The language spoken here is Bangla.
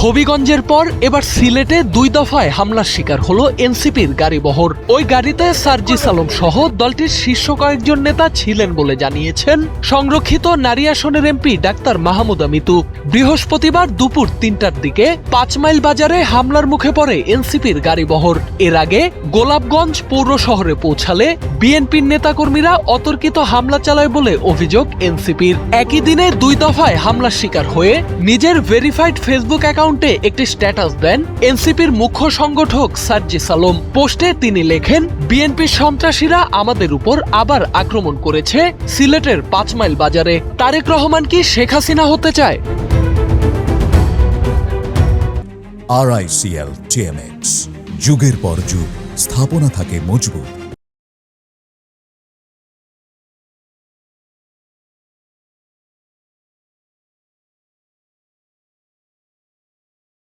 হবিগঞ্জের পর এবার সিলেটে 2 দফায় হামলার শিকার হলো এনসিপির গাড়িবহর। ওই গাড়িতে সার্জিস আলম সহ দলটির শীর্ষ কয়েকজন নেতা ছিলেন বলে জানিয়েছেন সংরক্ষিত নারী আসনের এমপি ডাক্তার মাহমুদা মিতু। বৃহস্পতিবার দুপুর 3টার দিকে 5 মাইল বাজারে হামলার মুখে পড়ে এনসিপির গাড়িবহর। এর আগে গোলাপগঞ্জ পৌর শহরে পৌঁছালে বিএনপির নেতাকর্মীরা অতর্কিত হামলা চালায় বলে অভিযোগ এনসিপির। একই দিনে 2 দফায় হামলার শিকার হয়ে নিজের ভেরিফাইড ফেসবুক অ্যাকাউন্টে একটি স্ট্যাটাস দেন এনসিপির মুখ্য সংগঠক সার্জিস আলম। পোস্টে তিনি লেখেন, বিএনপির সন্ত্রাসীরা আমাদের উপর আবার আক্রমণ করেছে সিলেটের 5 মাইল বাজারে। তারেক রহমান কি শেখ হাসিনা হতে চায়? RICL TMX, যুগের পর যুগ স্থাপনা থাকে মজবুত।